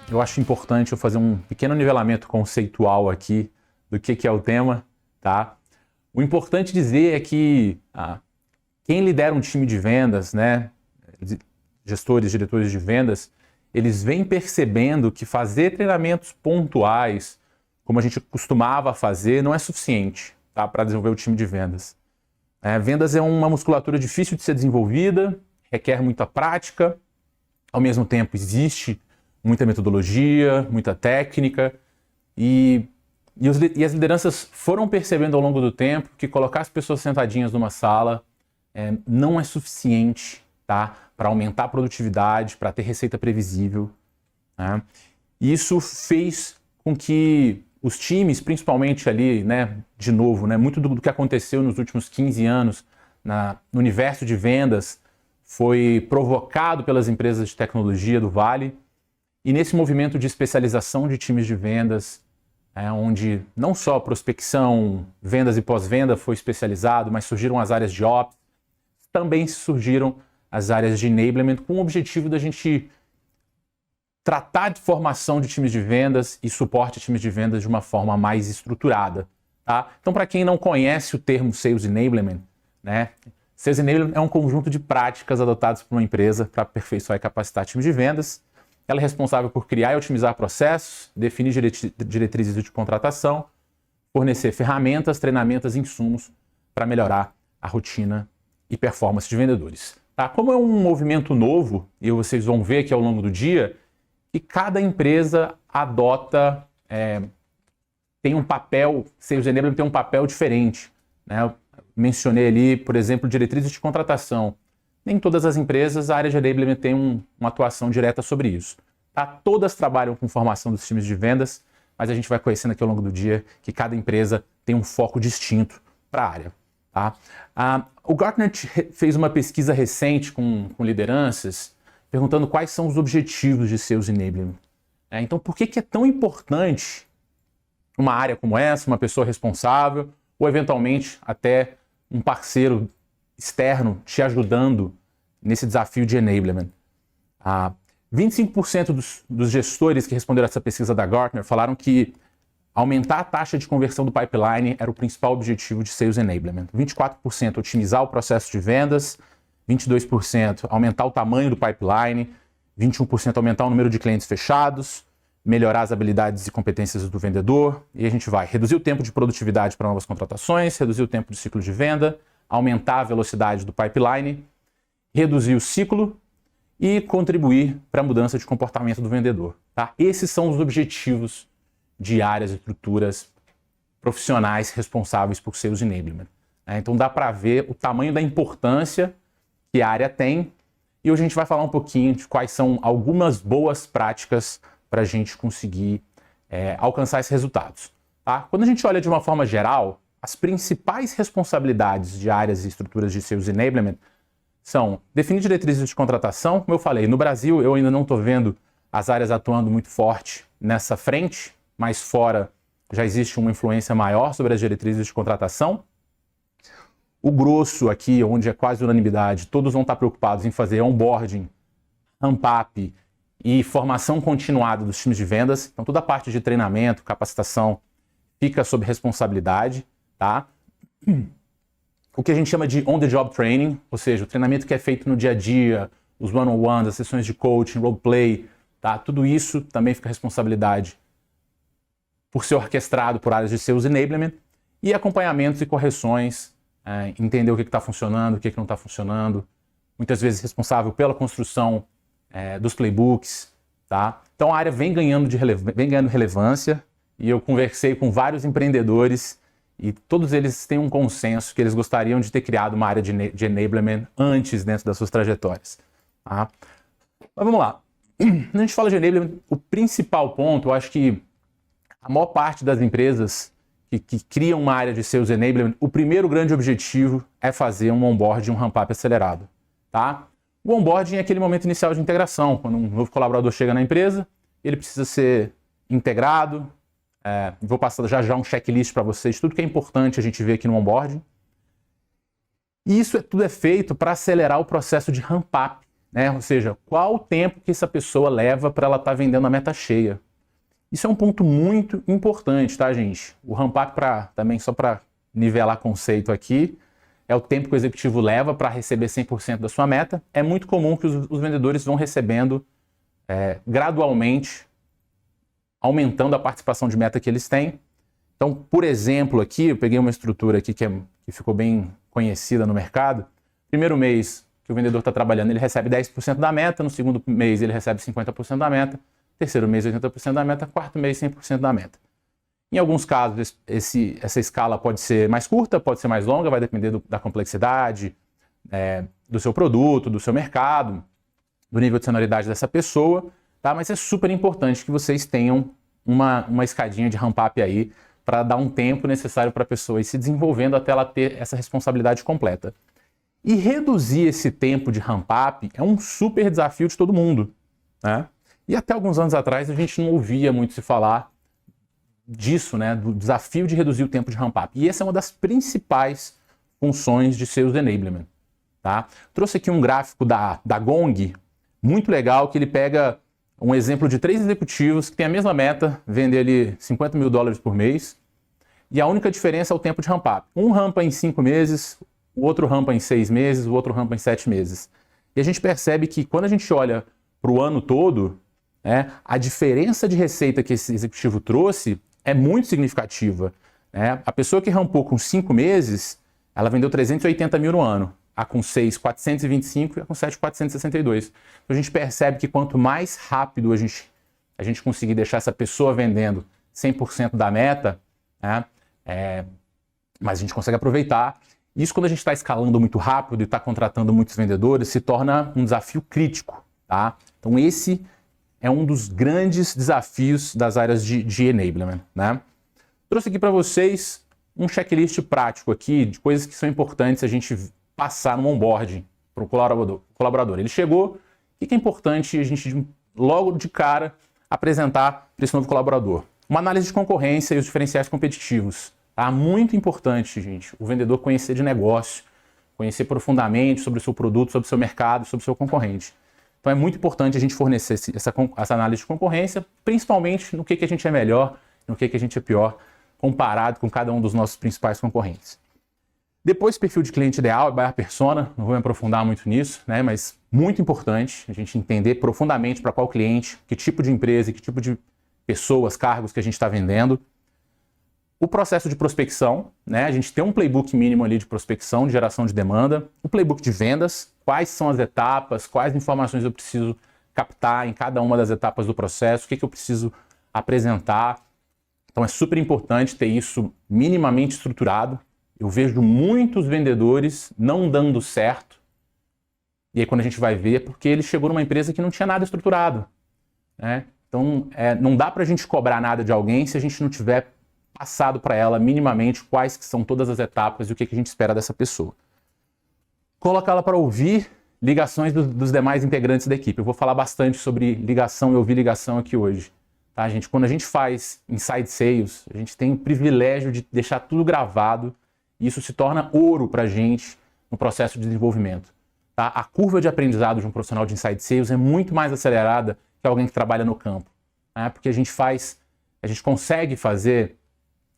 Eu acho importante eu fazer um pequeno nivelamento conceitual aqui do que é o tema, tá? O importante dizer é que quem lidera um time de vendas, né, gestores, diretores de vendas, eles vêm percebendo que fazer treinamentos pontuais, como a gente costumava fazer, não é suficiente, tá, para desenvolver o time de vendas. Vendas é uma musculatura difícil de ser desenvolvida, requer muita prática, ao mesmo tempo existe muita metodologia, muita técnica, e as lideranças foram percebendo ao longo do tempo que colocar as pessoas sentadinhas numa sala não é suficiente, tá, para aumentar a produtividade, para ter receita previsível, né? E isso fez com que os times, principalmente ali, né, de novo, né, muito do que aconteceu nos últimos 15 anos no universo de vendas foi provocado pelas empresas de tecnologia do Vale. E nesse movimento de especialização de times de vendas, onde não só prospecção, vendas e pós-venda foi especializado, mas surgiram as áreas de Ops, também surgiram as áreas de enablement, com o objetivo da gente tratar de formação de times de vendas e suporte a times de vendas de uma forma mais estruturada, tá? Então, para quem não conhece o termo Sales Enablement, né? Sales Enablement é um conjunto de práticas adotadas por uma empresa para aperfeiçoar e capacitar times de vendas. Ela é responsável por criar e otimizar processos, definir diretrizes de contratação, fornecer ferramentas, treinamentos e insumos para melhorar a rotina e performance de vendedores. Tá? Como é um movimento novo, e vocês vão ver aqui ao longo do dia, que cada empresa adota, tem um papel, Sales Enablement tem um papel diferente, né? Eu mencionei ali, por exemplo, diretrizes de contratação. Nem todas as empresas, a área de enablement tem uma atuação direta sobre isso. Tá? Todas trabalham com formação dos times de vendas, mas a gente vai conhecendo aqui ao longo do dia que cada empresa tem um foco distinto para a área. Tá? O Gartner fez uma pesquisa recente com lideranças, perguntando quais são os objetivos de Sales Enablement. Então, por que é tão importante uma área como essa, uma pessoa responsável, ou eventualmente até um parceiro externo te ajudando nesse desafio de enablement? 25% dos gestores que responderam a essa pesquisa da Gartner falaram que aumentar a taxa de conversão do pipeline era o principal objetivo de Sales Enablement. 24% otimizar o processo de vendas, 22% aumentar o tamanho do pipeline, 21% aumentar o número de clientes fechados, melhorar as habilidades e competências do vendedor, e a gente vai reduzir o tempo de produtividade para novas contratações, reduzir o tempo de ciclo de venda, aumentar a velocidade do pipeline, reduzir o ciclo e contribuir para a mudança de comportamento do vendedor. Tá? Esses são os objetivos de áreas e estruturas profissionais responsáveis por Sales Enablement. Então dá para ver o tamanho da importância que a área tem, e hoje a gente vai falar um pouquinho de quais são algumas boas práticas para a gente conseguir alcançar esses resultados. Tá? Quando a gente olha de uma forma geral, as principais responsabilidades de áreas e estruturas de Sales Enablement são definir diretrizes de contratação. Como eu falei, no Brasil eu ainda não estou vendo as áreas atuando muito forte nessa frente, mas fora já existe uma influência maior sobre as diretrizes de contratação. O grosso aqui, onde é quase unanimidade, todos vão estar preocupados em fazer onboarding, ramp-up e formação continuada dos times de vendas. Então toda a parte de treinamento, capacitação fica sob responsabilidade, tá? O que a gente chama de on-the-job training, ou seja, o treinamento que é feito no dia a dia, os one-on-ones, as sessões de coaching, roleplay, tá? Tudo isso também fica responsabilidade por ser orquestrado por áreas de Sales Enablement, e acompanhamentos e correções, entender o que está funcionando, o que não está funcionando, muitas vezes responsável pela construção dos playbooks, tá? Então a área vem ganhando relevância, e eu conversei com vários empreendedores e todos eles têm um consenso que eles gostariam de ter criado uma área de enablement antes dentro das suas trajetórias. Tá? Mas vamos lá. Quando a gente fala de enablement, o principal ponto, eu acho que a maior parte das empresas que criam uma área de Sales Enablement, o primeiro grande objetivo é fazer um onboarding, um ramp-up acelerado. Tá? O onboarding é aquele momento inicial de integração, quando um novo colaborador chega na empresa, ele precisa ser integrado. Vou passar já um checklist para vocês, tudo que é importante a gente ver aqui no onboarding. E isso tudo é feito para acelerar o processo de ramp-up, né? Ou seja, qual o tempo que essa pessoa leva para ela estar vendendo a meta cheia. Isso é um ponto muito importante, tá, gente? O ramp-up, também só para nivelar conceito aqui, é o tempo que o executivo leva para receber 100% da sua meta. É muito comum que os vendedores vão recebendo gradualmente, aumentando a participação de meta que eles têm. Então, por exemplo, aqui, eu peguei uma estrutura aqui que ficou bem conhecida no mercado. Primeiro mês que o vendedor está trabalhando, ele recebe 10% da meta. No segundo mês, ele recebe 50% da meta. Terceiro mês, 80% da meta. Quarto mês, 100% da meta. Em alguns casos, essa escala pode ser mais curta, pode ser mais longa, vai depender da complexidade, do seu produto, do seu mercado, do nível de senioridade dessa pessoa, tá? Mas é super importante que vocês tenham uma escadinha de ramp-up aí para dar um tempo necessário para a pessoa ir se desenvolvendo até ela ter essa responsabilidade completa. E reduzir esse tempo de ramp-up é um super desafio de todo mundo, né? E até alguns anos atrás a gente não ouvia muito se falar disso, né, do desafio de reduzir o tempo de ramp-up. E essa é uma das principais funções de Sales Enablement, tá? Trouxe aqui um gráfico da Gong, muito legal, que ele pega um exemplo de 3 executivos que têm a mesma meta, vender ali $50 mil por mês, e a única diferença é o tempo de ramp-up. Um rampa em 5 meses, o outro rampa em 6 meses, o outro rampa em 7 meses. E a gente percebe que quando a gente olha para o ano todo, a diferença de receita que esse executivo trouxe é muito significativa, né? A pessoa que rampou com 5 meses, ela vendeu 380 mil no ano. A com 6, 425 e a com 7, 462. Então a gente percebe que quanto mais rápido a gente conseguir deixar essa pessoa vendendo 100% da meta, né, mas a gente consegue aproveitar. Isso, quando a gente está escalando muito rápido e está contratando muitos vendedores, se torna um desafio crítico, tá? Então esse é um dos grandes desafios das áreas de enablement, né? Trouxe aqui para vocês um checklist prático aqui de coisas que são importantes a gente passar no onboarding para o colaborador. Ele chegou, o que é importante a gente logo de cara apresentar para esse novo colaborador? Uma análise de concorrência e os diferenciais competitivos. Tá? Muito importante, gente, o vendedor conhecer de negócio, conhecer profundamente sobre o seu produto, sobre o seu mercado, sobre o seu concorrente. Então é muito importante a gente fornecer essa análise de concorrência, principalmente no que a gente é melhor, no que a gente é pior, comparado com cada um dos nossos principais concorrentes. Depois, perfil de cliente ideal, buyer persona, não vou me aprofundar muito nisso, né? Mas muito importante a gente entender profundamente para qual cliente, que tipo de empresa, que tipo de pessoas, cargos que a gente está vendendo. O processo de prospecção, né? A gente tem um playbook mínimo ali de prospecção, de geração de demanda. O playbook de vendas, quais são as etapas, quais informações eu preciso captar em cada uma das etapas do processo, o que eu preciso apresentar. Então é super importante ter isso minimamente estruturado. Eu vejo muitos vendedores não dando certo, e aí quando a gente vai ver é porque ele chegou numa empresa que não tinha nada estruturado, né? Então não dá para a gente cobrar nada de alguém se a gente não tiver passado para ela minimamente quais que são todas as etapas e o que a gente espera dessa pessoa. Colocar ela para ouvir ligações dos demais integrantes da equipe. Eu vou falar bastante sobre ligação e ouvir ligação aqui hoje. Tá, gente? Quando a gente faz inside sales, a gente tem o privilégio de deixar tudo gravado. E isso se torna ouro para a gente no processo de desenvolvimento. Tá? A curva de aprendizado de um profissional de inside sales é muito mais acelerada que alguém que trabalha no campo. Né? Porque a gente consegue fazer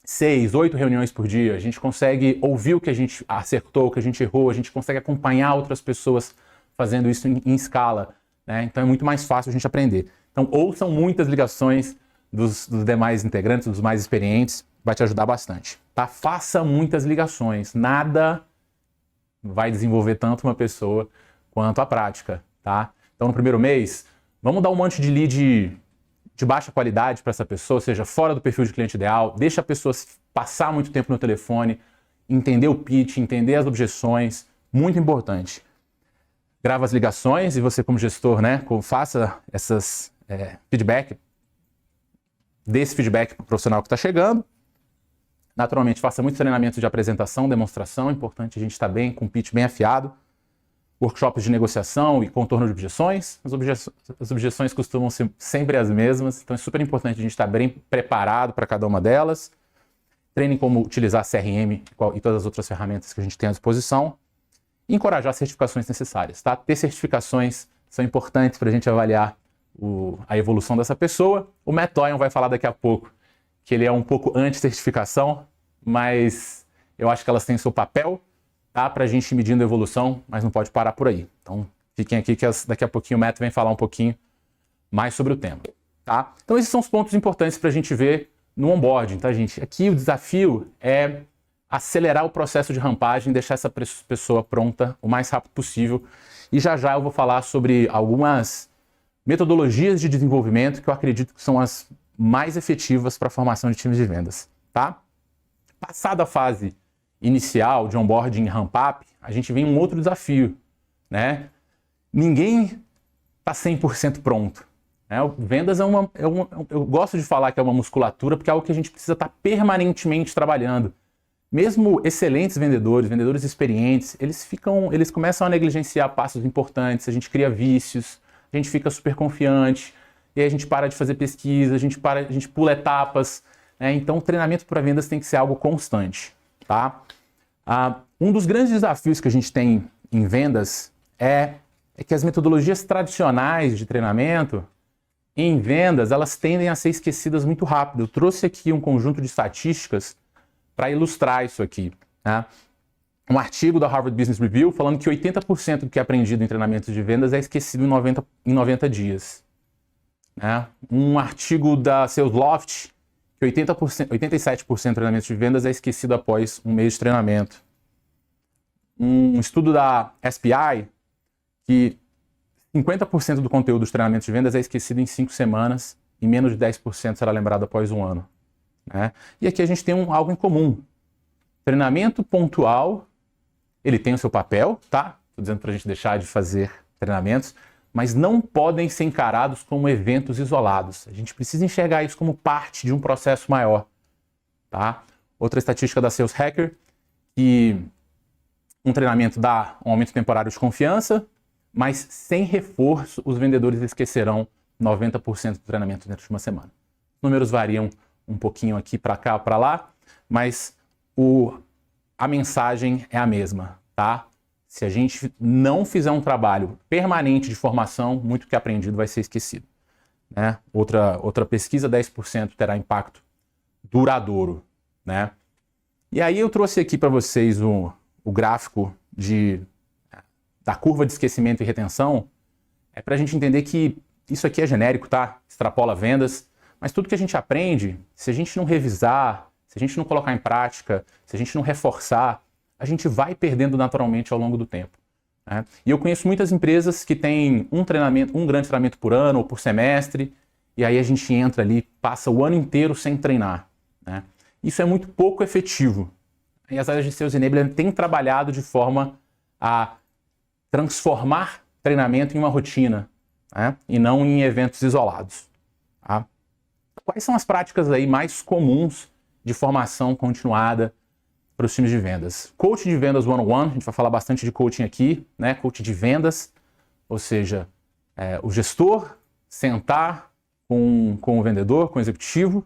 6, 8 reuniões por dia, a gente consegue ouvir o que a gente acertou, o que a gente errou, a gente consegue acompanhar outras pessoas fazendo isso em escala. Né? Então é muito mais fácil a gente aprender. Então ouçam muitas ligações dos demais integrantes, dos mais experientes, vai te ajudar bastante. Tá? Faça muitas ligações. Nada vai desenvolver tanto uma pessoa quanto a prática. Tá? Então, no primeiro mês, vamos dar um monte de lead de baixa qualidade para essa pessoa, ou seja, fora do perfil de cliente ideal. Deixa a pessoa passar muito tempo no telefone, entender o pitch, entender as objeções. Muito importante. Grava as ligações e você, como gestor, né, faça essas feedback. Dê esse feedback para o profissional que está chegando. Naturalmente, faça muitos treinamentos de apresentação, demonstração. É importante a gente estar bem, com o pitch bem afiado. Workshops de negociação e contorno de objeções. As objeções costumam ser sempre as mesmas, então é super importante a gente estar bem preparado para cada uma delas. Treine como utilizar CRM e todas as outras ferramentas que a gente tem à disposição. E encorajar as certificações necessárias. Tá? Ter certificações são importantes para a gente avaliar a evolução dessa pessoa. O Matt Doyon vai falar daqui a pouco que ele é um pouco anti-certificação, mas eu acho que elas têm seu papel, tá, para a gente ir medindo a evolução, mas não pode parar por aí. Então fiquem aqui que daqui a pouquinho o Matt vem falar um pouquinho mais sobre o tema. Tá? Então esses são os pontos importantes para a gente ver no onboarding, tá, gente? Aqui o desafio é acelerar o processo de rampagem, deixar essa pessoa pronta o mais rápido possível. E já eu vou falar sobre algumas metodologias de desenvolvimento que eu acredito que são as mais efetivas para a formação de times de vendas, tá? Passada a fase inicial de onboarding e ramp-up, a gente vem um outro desafio, né? Ninguém está 100% pronto. Né? Vendas eu gosto de falar que é uma musculatura porque é algo que a gente precisa estar permanentemente trabalhando. Mesmo excelentes vendedores experientes, eles começam a negligenciar passos importantes, a gente cria vícios, a gente fica super confiante, e aí a gente para de fazer pesquisa, a gente pula etapas, né? Então o treinamento para vendas tem que ser algo constante, tá? Um dos grandes desafios que a gente tem em vendas é que as metodologias tradicionais de treinamento em vendas, elas tendem a ser esquecidas muito rápido. Eu trouxe aqui um conjunto de estatísticas para ilustrar isso aqui, né? Um artigo da Harvard Business Review falando que 80% do que é aprendido em treinamentos de vendas é esquecido em 90 dias. Né? Um artigo da Salesloft que 87% de treinamentos de vendas é esquecido após um mês de treinamento. Um estudo da SPI que 50% do conteúdo dos treinamentos de vendas é esquecido em 5 semanas e menos de 10% será lembrado após um ano. Né? E aqui a gente tem algo em comum. Treinamento pontual, ele tem o seu papel, tá? Estou dizendo para a gente deixar de fazer treinamentos, mas não podem ser encarados como eventos isolados. A gente precisa enxergar isso como parte de um processo maior, tá? Outra estatística da Sales Hacker, que um treinamento dá um aumento temporário de confiança, mas sem reforço, os vendedores esquecerão 90% do treinamento dentro de uma semana. Os números variam um pouquinho aqui para cá ou para lá, mas a mensagem é a mesma, tá? Se a gente não fizer um trabalho permanente de formação, muito que é aprendido vai ser esquecido. Né? Outra pesquisa, 10% terá impacto duradouro. Né? E aí eu trouxe aqui para vocês o gráfico da curva de esquecimento e retenção, para a gente entender que isso aqui é genérico, tá? Extrapola vendas, mas tudo que a gente aprende, se a gente não revisar, se a gente não colocar em prática, se a gente não reforçar, a gente vai perdendo naturalmente ao longo do tempo. Né? E eu conheço muitas empresas que têm um grande treinamento por ano ou por semestre, e aí a gente entra ali, passa o ano inteiro sem treinar. Né? Isso é muito pouco efetivo. E as áreas de Sales Enablement têm trabalhado de forma a transformar treinamento em uma rotina, né? E não em eventos isolados. Tá? Quais são as práticas aí mais comuns de formação continuada para os times de vendas? Coaching de vendas one-on-one, a gente vai falar bastante de coaching aqui, né? Coaching de vendas, ou seja, o gestor sentar com o vendedor, com o executivo,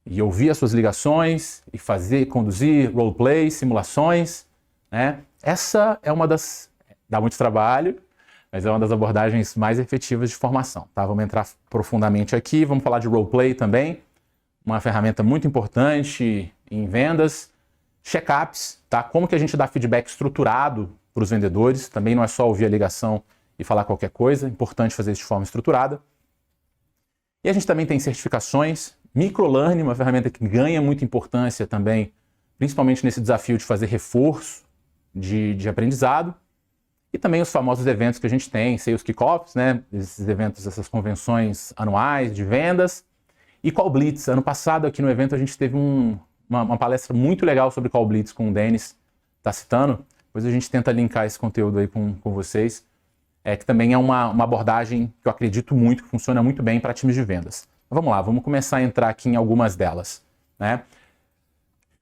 e ouvir as suas ligações, e conduzir roleplay, simulações, né? Essa é uma dá muito trabalho, mas é uma das abordagens mais efetivas de formação, tá? Vamos entrar profundamente aqui, vamos falar de roleplay também, uma ferramenta muito importante em vendas. Check-ups, tá? Como que a gente dá feedback estruturado para os vendedores, também não é só ouvir a ligação e falar qualquer coisa, é importante fazer isso de forma estruturada. E a gente também tem certificações, microlearning, uma ferramenta que ganha muita importância também, principalmente nesse desafio de fazer reforço de aprendizado. E também os famosos eventos que a gente tem, Sales Kickoffs, né? Esses eventos, essas convenções anuais de vendas. E Call Blitz. Ano passado aqui no evento a gente teve uma palestra muito legal sobre Call Blitz com o Denis, tá citando. Depois a gente tenta linkar esse conteúdo aí com vocês. Que também é uma abordagem que eu acredito muito, que funciona muito bem para times de vendas. Mas vamos lá, vamos começar a entrar aqui em algumas delas. Né?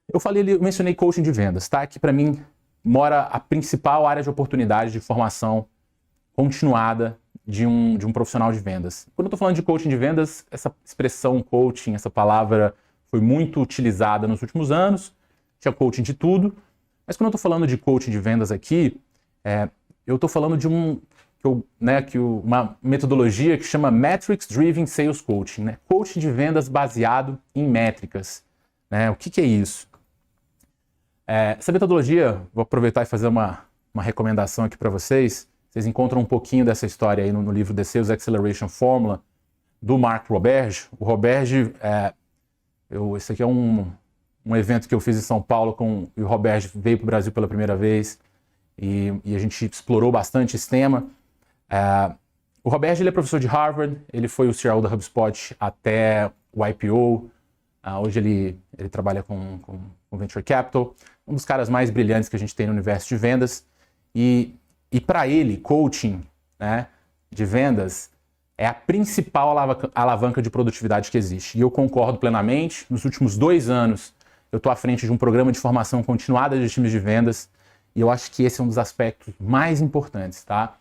Eu mencionei coaching de vendas, tá? Que para mim mora a principal área de oportunidade de formação continuada de um profissional de vendas. Quando eu estou falando de coaching de vendas, essa expressão coaching, essa palavra foi muito utilizada nos últimos anos, tinha coaching de tudo, mas quando eu estou falando de coaching de vendas aqui, eu estou falando de uma metodologia que chama Metrics Driven Sales Coaching, né? Coaching de vendas baseado em métricas. Né? O que é isso? Essa metodologia, vou aproveitar e fazer uma recomendação aqui para vocês. Vocês encontram um pouquinho dessa história aí no livro The Sales Acceleration Formula, do Mark Roberge. O Roberge, esse aqui é um evento que eu fiz em São Paulo, e o Roberge veio para o Brasil pela primeira vez, e a gente explorou bastante esse tema. O Roberge, ele é professor de Harvard, ele foi o CEO da HubSpot até o IPO, hoje ele trabalha com Venture Capital, um dos caras mais brilhantes que a gente tem no universo de vendas, e para ele, coaching, né, de vendas é a principal alavanca de produtividade que existe, e eu concordo plenamente. Nos últimos 2 anos, eu estou à frente de um programa de formação continuada de times de vendas, e eu acho que esse é um dos aspectos mais importantes, tá?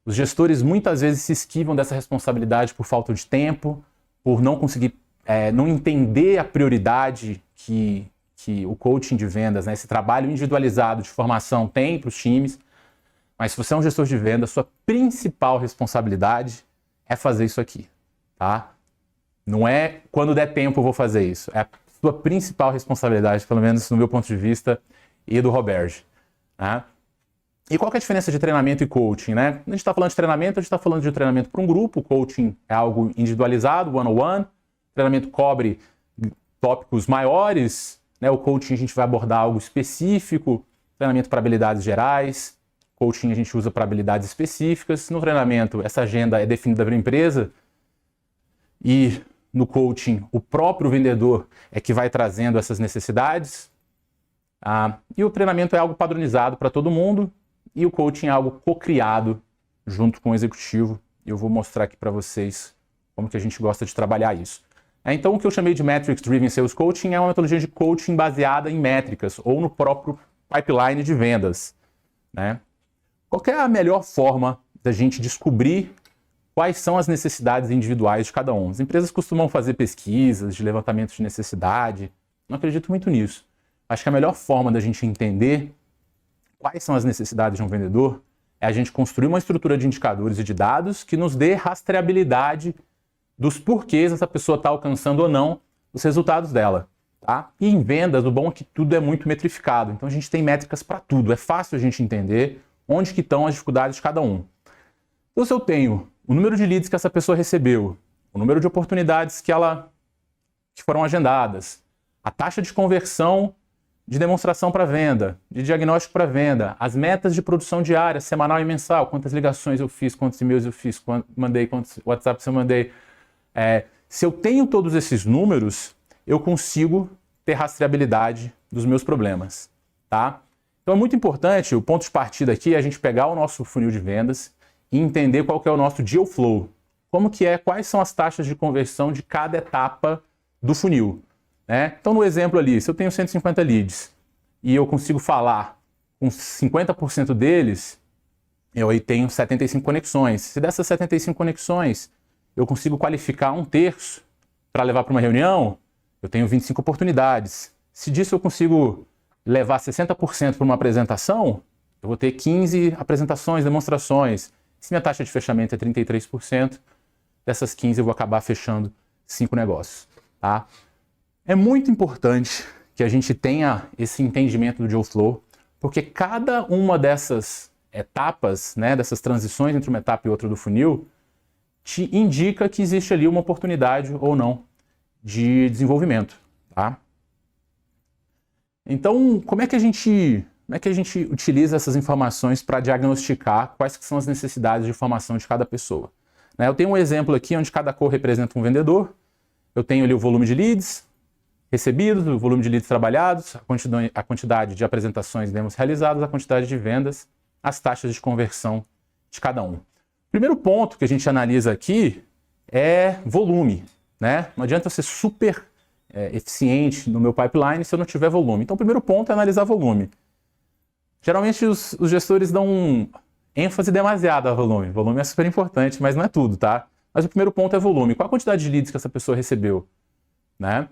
Os gestores muitas vezes se esquivam dessa responsabilidade por falta de tempo, por não conseguir, não entender a prioridade que o coaching de vendas, né, esse trabalho individualizado de formação tem para os times. Mas se você é um gestor de vendas, sua principal responsabilidade é fazer isso aqui, tá? Não é quando der tempo eu vou fazer isso, é a sua principal responsabilidade, pelo menos no meu ponto de vista e do Roberge, né? E qual que é a diferença de treinamento e coaching, né? Quando a gente está falando de treinamento, a gente está falando de treinamento para um grupo, coaching é algo individualizado, one-on-one, treinamento cobre tópicos maiores, né? O coaching a gente vai abordar algo específico, treinamento para habilidades gerais, coaching a gente usa para habilidades específicas. No treinamento, essa agenda é definida pela empresa, e no coaching, o próprio vendedor é que vai trazendo essas necessidades. E o treinamento é algo padronizado para todo mundo, e o coaching é algo co-criado junto com o executivo. E eu vou mostrar aqui para vocês como que a gente gosta de trabalhar isso. Então, o que eu chamei de Metrics Driven Sales Coaching é uma metodologia de coaching baseada em métricas ou no próprio pipeline de vendas, né? Qual que é a melhor forma da gente descobrir quais são as necessidades individuais de cada um? As empresas costumam fazer pesquisas de levantamento de necessidade. Não acredito muito nisso. Acho que a melhor forma da gente entender quais são as necessidades de um vendedor é a gente construir uma estrutura de indicadores e de dados que nos dê rastreabilidade dos porquês essa pessoa está alcançando ou não os resultados dela. Tá? E em vendas, o bom é que tudo é muito metrificado. Então a gente tem métricas para tudo. É fácil a gente entender onde que estão as dificuldades de cada um. Então, se eu tenho o número de leads que essa pessoa recebeu, o número de oportunidades que foram agendadas, a taxa de conversão de demonstração para venda, de diagnóstico para venda, as metas de produção diária, semanal e mensal, quantas ligações eu fiz, quantos e-mails eu fiz, mandei, quantos WhatsApps eu mandei. Se eu tenho todos esses números, eu consigo ter rastreabilidade dos meus problemas, tá? Então é muito importante, o ponto de partida aqui é a gente pegar o nosso funil de vendas e entender qual que é o nosso deal flow. Quais são as taxas de conversão de cada etapa do funil, né? Então no exemplo ali, se eu tenho 150 leads e eu consigo falar com 50% deles, eu aí tenho 75 conexões. Se dessas 75 conexões eu consigo qualificar 1/3 para levar para uma reunião, eu tenho 25 oportunidades. Se disso eu consigo levar 60% para uma apresentação, eu vou ter 15 apresentações, demonstrações. Se minha taxa de fechamento é 33%, dessas 15 eu vou acabar fechando 5 negócios. Tá? É muito importante que a gente tenha esse entendimento do deal flow, porque cada uma dessas etapas, né, dessas transições entre uma etapa e outra do funil, te indica que existe ali uma oportunidade ou não de desenvolvimento. Tá? Então, como é que a gente utiliza essas informações para diagnosticar quais que são as necessidades de formação de cada pessoa? Né? Eu tenho um exemplo aqui onde cada cor representa um vendedor. Eu tenho ali o volume de leads recebidos, o volume de leads trabalhados, a quantidade de apresentações e demos realizadas, a quantidade de vendas, as taxas de conversão de cada um. O primeiro ponto que a gente analisa aqui é volume, né? Não adianta eu ser super eficiente no meu pipeline se eu não tiver volume. Então o primeiro ponto é analisar volume. Geralmente os gestores dão ênfase demasiada ao volume. Volume é super importante, mas não é tudo, tá? Mas o primeiro ponto é volume. Qual a quantidade de leads que essa pessoa recebeu? Né?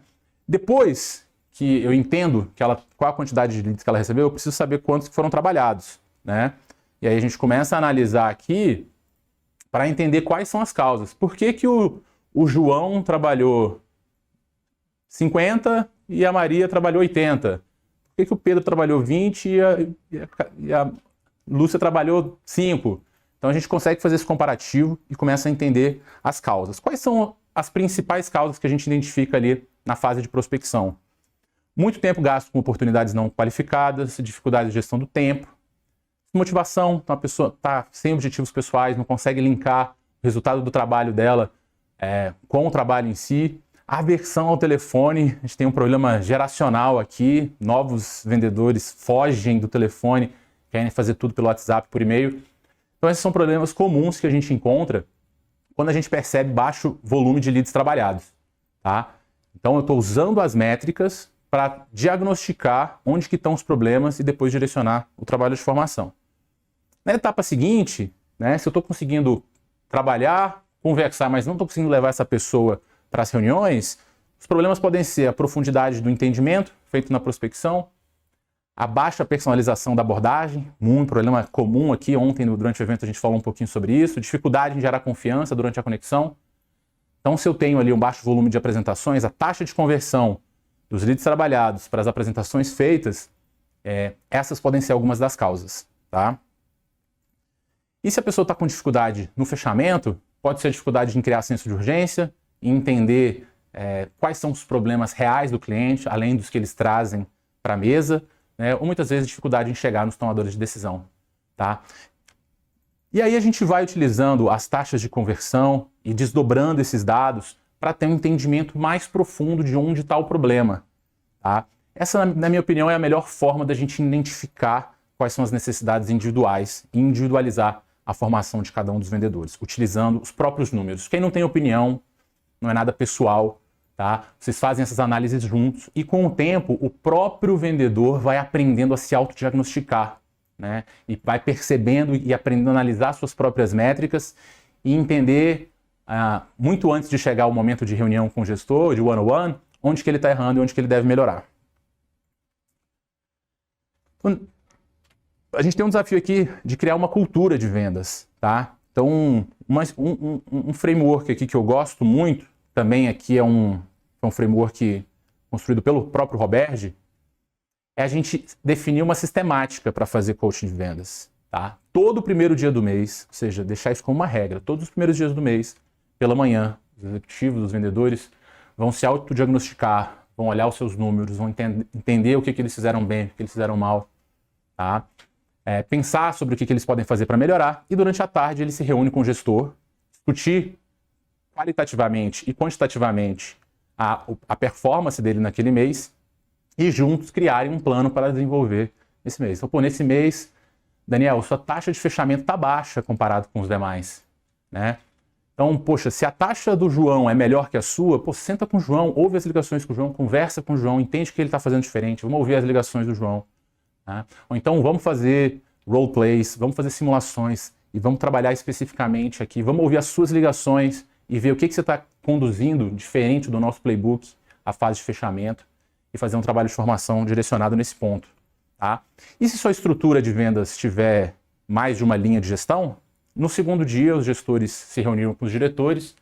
Depois que eu entendo qual a quantidade de leads que ela recebeu, eu preciso saber quantos que foram trabalhados. Né? E aí a gente começa a analisar aqui para entender quais são as causas. Por que que o João trabalhou 50 e a Maria trabalhou 80? Por que que o Pedro trabalhou 20 e a Lúcia trabalhou 5? Então a gente consegue fazer esse comparativo e começa a entender as causas. Quais são as principais causas que a gente identifica ali na fase de prospecção? Muito tempo gasto com oportunidades não qualificadas, dificuldade de gestão do tempo, motivação, então a pessoa está sem objetivos pessoais, não consegue linkar o resultado do trabalho dela com o trabalho em si, aversão ao telefone, a gente tem um problema geracional aqui, novos vendedores fogem do telefone, querem fazer tudo pelo WhatsApp, por e-mail. Então esses são problemas comuns que a gente encontra quando a gente percebe baixo volume de leads trabalhados, tá? Então eu estou usando as métricas para diagnosticar onde que estão os problemas e depois direcionar o trabalho de formação. Na etapa seguinte, né, se eu estou conseguindo trabalhar, conversar, mas não estou conseguindo levar essa pessoa para as reuniões, os problemas podem ser a profundidade do entendimento feito na prospecção, a baixa personalização da abordagem, um problema comum aqui, ontem durante o evento a gente falou um pouquinho sobre isso, dificuldade em gerar confiança durante a conexão. Então se eu tenho ali um baixo volume de apresentações, a taxa de conversão dos leads trabalhados para as apresentações feitas, essas podem ser algumas das causas, tá? E se a pessoa está com dificuldade no fechamento, pode ser a dificuldade em criar senso de urgência, em entender quais são os problemas reais do cliente, além dos que eles trazem para a mesa, né? Ou muitas vezes dificuldade em chegar nos tomadores de decisão, tá? E aí a gente vai utilizando as taxas de conversão e desdobrando esses dados para ter um entendimento mais profundo de onde está o problema, tá? Essa, na minha opinião, é a melhor forma da gente identificar quais são as necessidades individuais e individualizar a formação de cada um dos vendedores, utilizando os próprios números. Quem não tem opinião, não é nada pessoal, tá? Vocês fazem essas análises juntos e com o tempo o próprio vendedor vai aprendendo a se autodiagnosticar, né? E vai percebendo e aprendendo a analisar suas próprias métricas e entender muito antes de chegar o momento de reunião com o gestor, de one-on-one, onde que ele está errando e onde que ele deve melhorar. Então, a gente tem um desafio aqui de criar uma cultura de vendas, tá? Então, um framework aqui que eu gosto muito, também aqui é um framework construído pelo próprio Roberge, é a gente definir uma sistemática para fazer coaching de vendas, tá? Todo primeiro dia do mês, ou seja, deixar isso como uma regra, todos os primeiros dias do mês, pela manhã, os executivos, os vendedores vão se autodiagnosticar, vão olhar os seus números, vão entender o que eles fizeram bem, o que eles fizeram mal, tá? Pensar sobre o que eles podem fazer para melhorar e durante a tarde ele se reúne com o gestor, discutir qualitativamente e quantitativamente a performance dele naquele mês e juntos criarem um plano para desenvolver esse mês. Então, pô, nesse mês, Daniel, sua taxa de fechamento está baixa comparado com os demais, né? Então, poxa, se a taxa do João é melhor que a sua, pô, senta com o João, ouve as ligações com o João, conversa com o João, entende o que ele está fazendo diferente, vamos ouvir as ligações do João. Tá? Ou então vamos fazer roleplays, vamos fazer simulações e vamos trabalhar especificamente aqui, vamos ouvir as suas ligações e ver o que você está conduzindo diferente do nosso playbook, a fase de fechamento, e fazer um trabalho de formação direcionado nesse ponto. Tá? E se sua estrutura de vendas tiver mais de uma linha de gestão, no segundo dia os gestores se reuniram com os diretores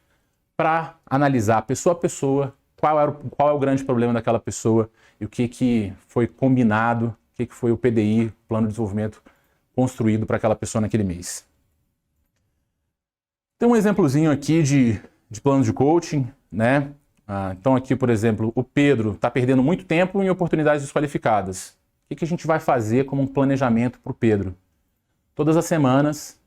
para analisar pessoa a pessoa qual é o grande problema daquela pessoa e o que foi combinado, o que foi o PDI, Plano de Desenvolvimento, construído para aquela pessoa naquele mês. Tem um exemplozinho aqui de plano de coaching, né? Então aqui, por exemplo, o Pedro está perdendo muito tempo em oportunidades desqualificadas. O que a gente vai fazer como um planejamento para o Pedro? Todas as semanas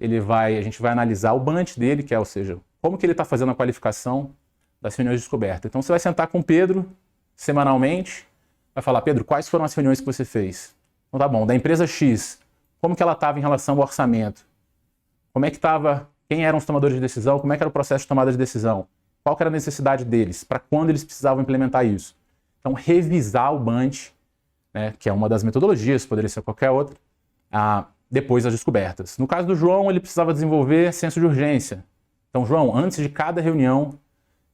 a gente vai analisar o budget dele, ou seja, como que ele está fazendo a qualificação das reuniões de descoberta. Então você vai sentar com o Pedro semanalmente, vai falar, Pedro, quais foram as reuniões que você fez? Então tá bom, da empresa X, como que ela estava em relação ao orçamento? Como é que estava, quem eram os tomadores de decisão? Como é que era o processo de tomada de decisão? Qual que era a necessidade deles? Para quando eles precisavam implementar isso? Então revisar o budget, né, que é uma das metodologias, poderia ser qualquer outra, depois das descobertas. No caso do João, ele precisava desenvolver senso de urgência. Então, João, antes de cada reunião,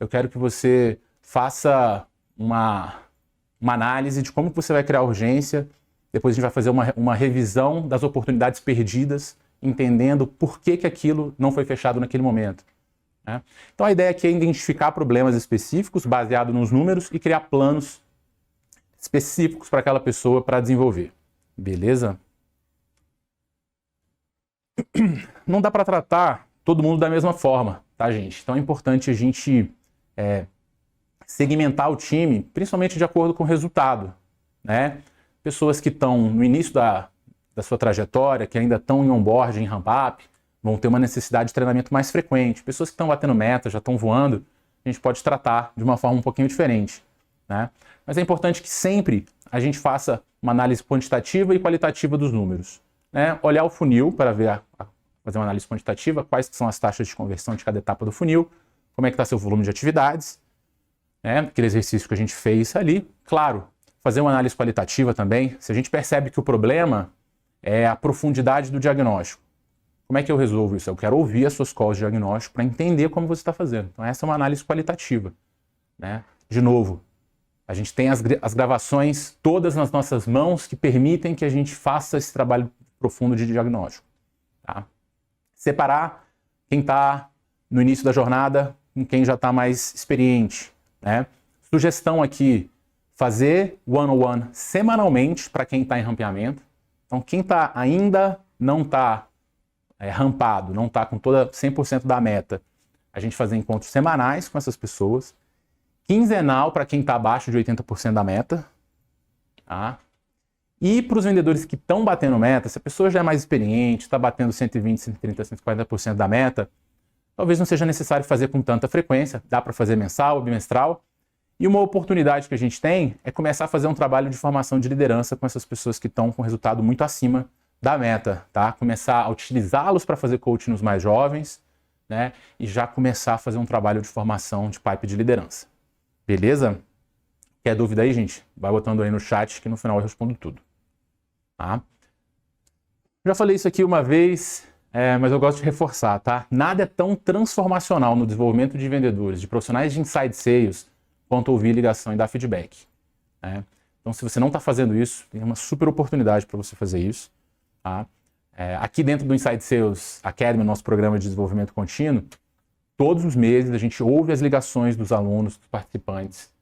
eu quero que você faça uma análise de como que você vai criar urgência. Depois a gente vai fazer uma revisão das oportunidades perdidas entendendo por que aquilo não foi fechado naquele momento. Né? Então a ideia aqui é identificar problemas específicos baseado nos números e criar planos específicos para aquela pessoa para desenvolver. Beleza? Não dá para tratar todo mundo da mesma forma, tá, gente? Então é importante a gente segmentar o time, principalmente de acordo com o resultado, né? Pessoas que estão no início da sua trajetória, que ainda estão em onboarding, em ramp-up, vão ter uma necessidade de treinamento mais frequente. Pessoas que estão batendo meta, já estão voando, a gente pode tratar de uma forma um pouquinho diferente, né? Mas é importante que sempre a gente faça uma análise quantitativa e qualitativa dos números, né? Olhar o funil para ver, fazer uma análise quantitativa, quais são as taxas de conversão de cada etapa do funil, como é que está seu volume de atividades, né? Aquele exercício que a gente fez ali. Claro, fazer uma análise qualitativa também, se a gente percebe que o problema é a profundidade do diagnóstico. Como é que eu resolvo isso? Eu quero ouvir as suas calls de diagnóstico para entender como você está fazendo. Então essa é uma análise qualitativa, né? De novo, a gente tem as gravações todas nas nossas mãos que permitem que a gente faça esse trabalho profundo de diagnóstico. Tá? Separar quem está no início da jornada com quem já está mais experiente. Né? Sugestão aqui, fazer one-on-one semanalmente para quem está em rampeamento. Então quem ainda não está rampado, não está com 100% da meta, a gente fazer encontros semanais com essas pessoas. Quinzenal para quem está abaixo de 80% da meta. Tá? E para os vendedores que estão batendo meta, se a pessoa já é mais experiente, está batendo 120, 130, 140% da meta, talvez não seja necessário fazer com tanta frequência, dá para fazer mensal, bimestral. E uma oportunidade que a gente tem é começar a fazer um trabalho de formação de liderança com essas pessoas que estão com resultado muito acima da meta. Tá? Começar a utilizá-los para fazer coaching nos mais jovens, né? E já começar a fazer um trabalho de formação de pipe de liderança. Beleza? Quer dúvida aí, gente? Vai botando aí no chat que no final eu respondo tudo. Tá? Já falei isso aqui uma vez, mas eu gosto de reforçar, tá? Nada é tão transformacional no desenvolvimento de vendedores, de profissionais de inside sales, quanto ouvir ligação e dar feedback. Né? Então, se você não está fazendo isso, tem uma super oportunidade para você fazer isso. Tá? Aqui dentro do Inside Sales Academy, nosso programa de desenvolvimento contínuo, todos os meses a gente ouve as ligações dos alunos, dos participantes,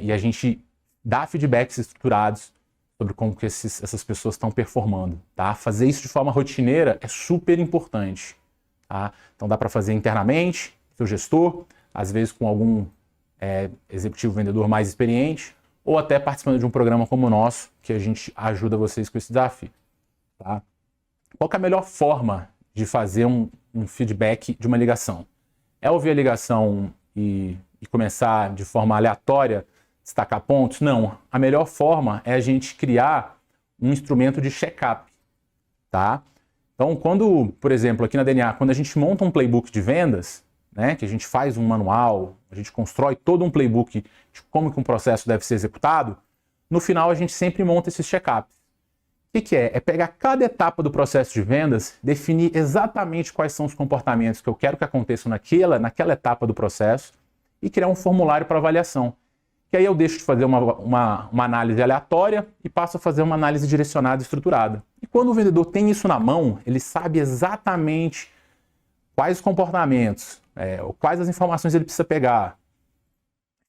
e a gente dá feedbacks estruturados sobre como que essas pessoas estão performando. Tá? Fazer isso de forma rotineira é super importante. Tá? Então dá para fazer internamente, seu gestor, às vezes com algum executivo vendedor mais experiente, ou até participando de um programa como o nosso, que a gente ajuda vocês com esse desafio. Tá? Qual que é a melhor forma de fazer um feedback de uma ligação? É ouvir a ligação e começar de forma aleatória, destacar pontos? Não. A melhor forma é a gente criar um instrumento de check-up. Tá? Então, por exemplo, aqui na DNA, quando a gente monta um playbook de vendas, né, que a gente faz um manual, a gente constrói todo um playbook de como que um processo deve ser executado, no final a gente sempre monta esses check-ups. O que é? É pegar cada etapa do processo de vendas, definir exatamente quais são os comportamentos que eu quero que aconteçam naquela etapa do processo e criar um formulário para avaliação. Que aí eu deixo de fazer uma análise aleatória e passo a fazer uma análise direcionada e estruturada. E quando o vendedor tem isso na mão, ele sabe exatamente quais os comportamentos, quais as informações ele precisa pegar.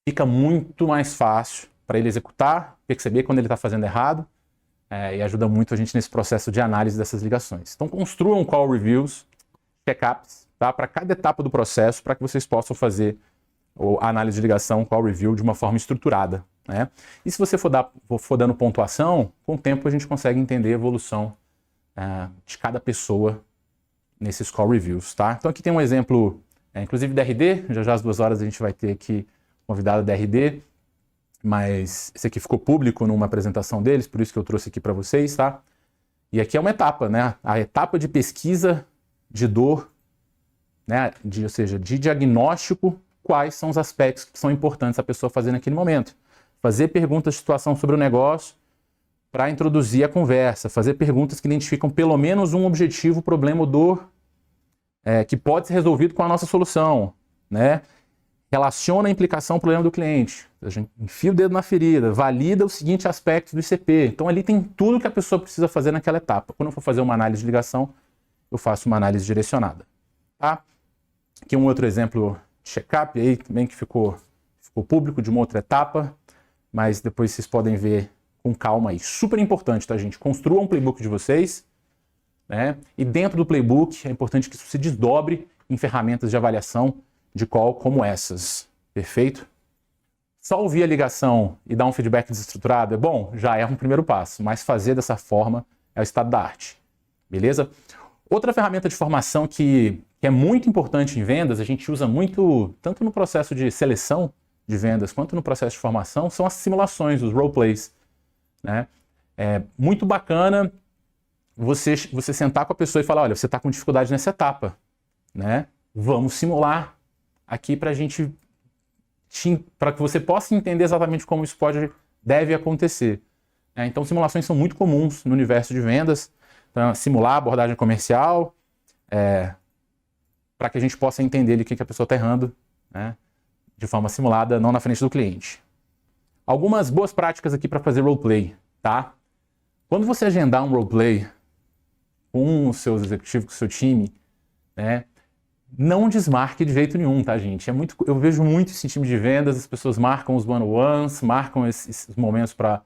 Fica muito mais fácil para ele executar, perceber quando ele está fazendo errado, e ajuda muito a gente nesse processo de análise dessas ligações. Então construam call reviews, check-ups, tá? Para cada etapa do processo, para que vocês possam fazer a análise de ligação, call review, de uma forma estruturada. Né? E se você for dando pontuação, com o tempo a gente consegue entender a evolução de cada pessoa nesses call reviews. Tá? Então aqui tem um exemplo, inclusive da RD, já às 2 horas a gente vai ter aqui convidado da RD, mas esse aqui ficou público numa apresentação deles, por isso que eu trouxe aqui para vocês, tá? E aqui é uma etapa, né? A etapa de pesquisa de dor, né? Ou seja, de diagnóstico, quais são os aspectos que são importantes a pessoa fazer naquele momento. Fazer perguntas de situação sobre o negócio para introduzir a conversa, fazer perguntas que identificam pelo menos um objetivo, problema ou dor que pode ser resolvido com a nossa solução, né? Relaciona a implicação ao problema do cliente. A gente enfia o dedo na ferida, valida os seguintes aspectos do ICP. Então ali tem tudo que a pessoa precisa fazer naquela etapa. Quando eu for fazer uma análise de ligação, eu faço uma análise direcionada. Tá? Aqui um outro exemplo de check-up aí também que ficou público de uma outra etapa, mas depois vocês podem ver com calma aí. Super importante, tá, gente? Construam um playbook de vocês, né? E dentro do playbook é importante que isso se desdobre em ferramentas de avaliação de call como essas. Perfeito? Só ouvir a ligação e dar um feedback desestruturado é bom? Já é um primeiro passo, mas fazer dessa forma é o estado da arte. Beleza? Outra ferramenta de formação que é muito importante em vendas, a gente usa muito, tanto no processo de seleção de vendas quanto no processo de formação, são as simulações, os roleplays, né? É muito bacana você sentar com a pessoa e falar, olha, você está com dificuldade nessa etapa, né? Vamos simular aqui para que você possa entender exatamente como isso deve acontecer. Então, simulações são muito comuns no universo de vendas. Então, simular a abordagem comercial, para que a gente possa entender o que a pessoa está errando, né? De forma simulada, não na frente do cliente. Algumas boas práticas aqui para fazer roleplay, tá? Quando você agendar um roleplay com os seus executivos, com o seu time, né, não desmarque de jeito nenhum, tá, gente? Eu vejo muito esse time de vendas, as pessoas marcam os one-on-ones, marcam esses momentos para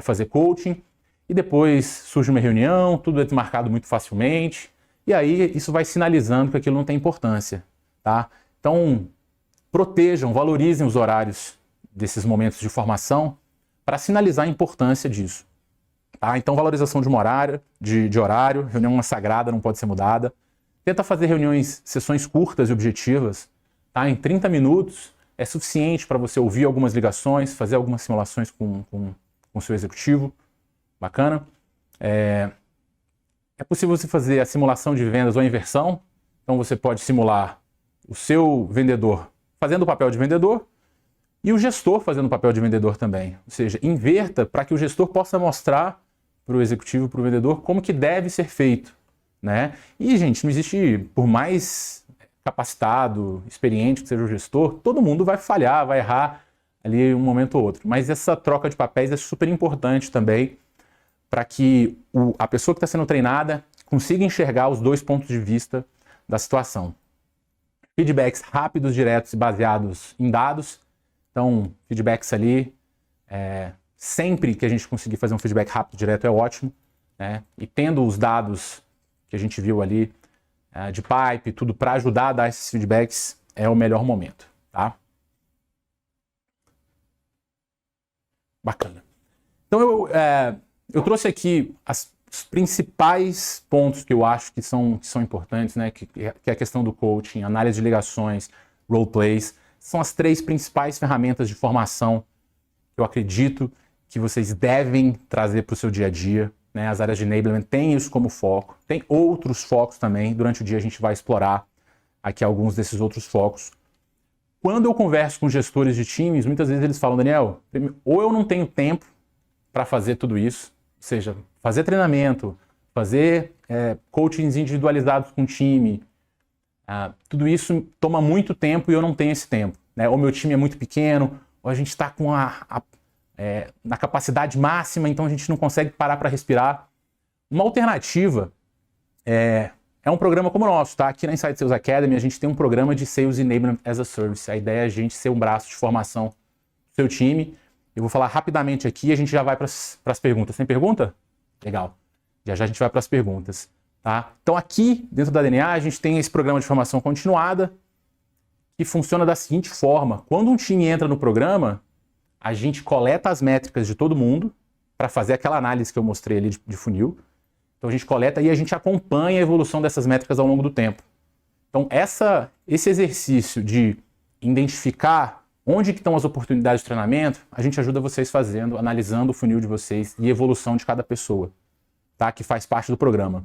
fazer coaching, e depois surge uma reunião, tudo é desmarcado muito facilmente, e aí isso vai sinalizando que aquilo não tem importância, tá? Então, protejam, valorizem os horários desses momentos de formação para sinalizar a importância disso. Tá? Então, valorização de horário, reunião é sagrada, não pode ser mudada. Tenta fazer sessões curtas e objetivas. Tá? Em 30 minutos é suficiente para você ouvir algumas ligações, fazer algumas simulações com o seu executivo. Bacana. É possível você fazer a simulação de vendas ou a inversão. Então, você pode simular o seu vendedor fazendo o papel de vendedor e o gestor fazendo o papel de vendedor também. Ou seja, inverta para que o gestor possa mostrar para o executivo, para o vendedor, como que deve ser feito, né? E, gente, não existe, por mais capacitado, experiente que seja o gestor, todo mundo vai falhar, vai errar ali um momento ou outro. Mas essa troca de papéis é super importante também para que a pessoa que está sendo treinada consiga enxergar os dois pontos de vista da situação. Feedbacks rápidos, diretos e baseados em dados. Então, feedbacks ali, sempre que a gente conseguir fazer um feedback rápido, direto, é ótimo, né? E tendo os dados que a gente viu ali, de pipe, tudo para ajudar a dar esses feedbacks, é o melhor momento, tá? Bacana. Então, eu trouxe aqui os principais pontos que eu acho que são importantes, né? Que é a questão do coaching, análise de ligações, roleplays. São as 3 principais ferramentas de formação que eu acredito que vocês devem trazer para o seu dia a dia, né? As áreas de enablement têm isso como foco. Tem outros focos também. Durante o dia a gente vai explorar aqui alguns desses outros focos. Quando eu converso com gestores de times, muitas vezes eles falam, Daniel, ou eu não tenho tempo para fazer tudo isso, ou seja, fazer treinamento, fazer coachings individualizados com o time, tudo isso toma muito tempo e eu não tenho esse tempo, né? Ou meu time é muito pequeno, ou a gente está com na capacidade máxima, então a gente não consegue parar para respirar. Uma alternativa é um programa como o nosso, tá? Aqui na Inside Sales Academy a gente tem um programa de Sales Enablement as a Service. A ideia é a gente ser um braço de formação do seu time. Eu vou falar rapidamente aqui e a gente já vai para as perguntas. Tem pergunta? Legal. Já a gente vai para as perguntas. Tá? Então aqui, dentro da DNA, a gente tem esse programa de formação continuada que funciona da seguinte forma. Quando um time entra no programa, a gente coleta as métricas de todo mundo para fazer aquela análise que eu mostrei ali de funil. Então a gente coleta e a gente acompanha a evolução dessas métricas ao longo do tempo. Então esse exercício de identificar onde que estão as oportunidades de treinamento, a gente ajuda vocês fazendo, analisando o funil de vocês e a evolução de cada pessoa, tá? Que faz parte do programa.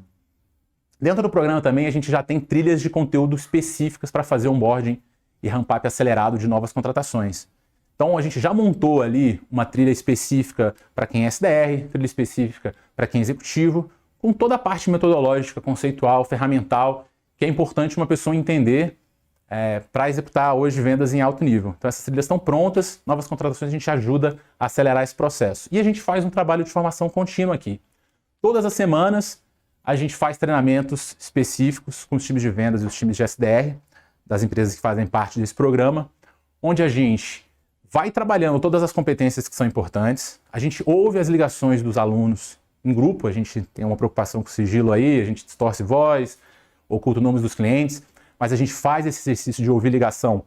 Dentro do programa também a gente já tem trilhas de conteúdo específicas para fazer onboarding e ramp-up acelerado de novas contratações. Então a gente já montou ali uma trilha específica para quem é SDR, trilha específica para quem é executivo, com toda a parte metodológica, conceitual, ferramental, que é importante uma pessoa entender para executar hoje vendas em alto nível. Então essas trilhas estão prontas, novas contratações a gente ajuda a acelerar esse processo. E a gente faz um trabalho de formação contínua aqui. Todas as semanas a gente faz treinamentos específicos com os times de vendas e os times de SDR, das empresas que fazem parte desse programa, onde a gente vai trabalhando todas as competências que são importantes, a gente ouve as ligações dos alunos em grupo, a gente tem uma preocupação com o sigilo aí, a gente distorce voz, oculta nomes dos clientes, mas a gente faz esse exercício de ouvir ligação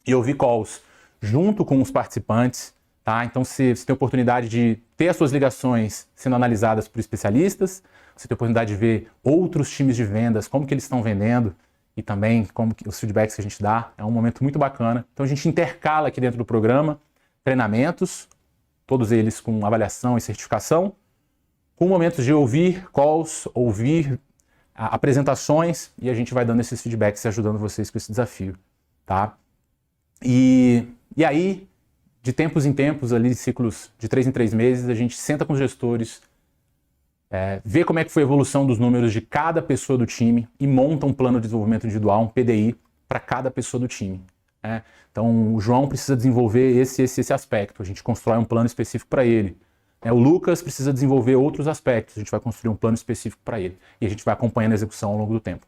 e ouvir calls junto com os participantes, tá? Então você tem a oportunidade de ter as suas ligações sendo analisadas por especialistas, você tem a oportunidade de ver outros times de vendas, como que eles estão vendendo e também como que, os feedbacks que a gente dá. É um momento muito bacana. Então a gente intercala aqui dentro do programa treinamentos, todos eles com avaliação e certificação, com momentos de ouvir calls, ouvir apresentações, e a gente vai dando esses feedbacks e ajudando vocês com esse desafio, tá? E aí, de tempos em tempos, ali, ciclos de 3 em 3 meses, a gente senta com os gestores, vê como é que foi a evolução dos números de cada pessoa do time e monta um plano de desenvolvimento individual, um PDI, para cada pessoa do time. Né? Então, o João precisa desenvolver esse aspecto, a gente constrói um plano específico para ele. O Lucas precisa desenvolver outros aspectos, a gente vai construir um plano específico para ele. E a gente vai acompanhando a execução ao longo do tempo.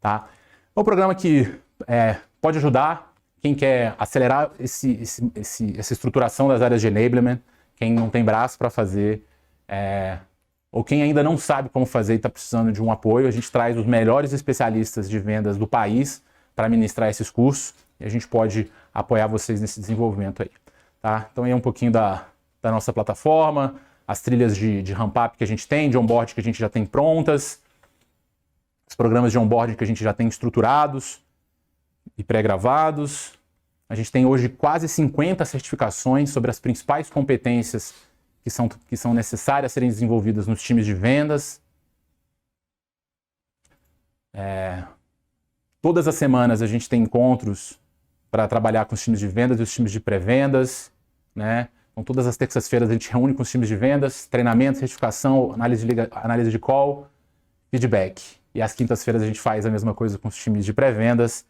Tá? É um programa que pode ajudar quem quer acelerar essa estruturação das áreas de enablement, quem não tem braço para fazer, ou quem ainda não sabe como fazer e está precisando de um apoio. A gente traz os melhores especialistas de vendas do país para ministrar esses cursos e a gente pode apoiar vocês nesse desenvolvimento aí. Tá? Então, aí é um pouquinho da nossa plataforma, as trilhas de ramp-up que a gente tem, de onboard que a gente já tem prontas, os programas de onboard que a gente já tem estruturados e pré-gravados. A gente tem hoje quase 50 certificações sobre as principais competências que são necessárias serem desenvolvidas nos times de vendas. Todas as semanas a gente tem encontros para trabalhar com os times de vendas e os times de pré-vendas, né? Então, todas as terças-feiras a gente reúne com os times de vendas, treinamento, certificação, análise de call, feedback. E às quintas-feiras a gente faz a mesma coisa com os times de pré-vendas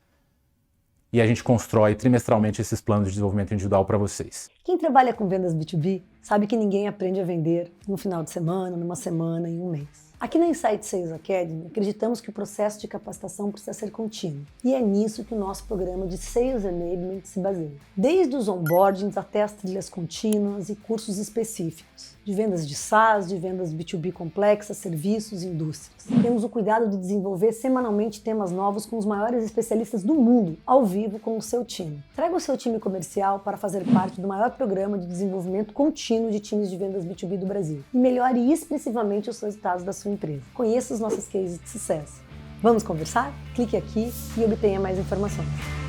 e a gente constrói trimestralmente esses planos de desenvolvimento individual para vocês. Quem trabalha com vendas B2B sabe que ninguém aprende a vender no final de semana, numa semana, em um mês. Aqui na Insight Sales Academy, acreditamos que o processo de capacitação precisa ser contínuo. E é nisso que o nosso programa de Sales Enablement se baseia. Desde os onboardings até as trilhas contínuas e cursos específicos. De vendas de SaaS, de vendas B2B complexas, serviços e indústrias. Temos o cuidado de desenvolver semanalmente temas novos com os maiores especialistas do mundo, ao vivo com o seu time. Traga o seu time comercial para fazer parte do maior programa de desenvolvimento contínuo de times de vendas B2B do Brasil. E melhore expressivamente os resultados da sua empresa. Conheça os nossos cases de sucesso. Vamos conversar? Clique aqui e obtenha mais informações.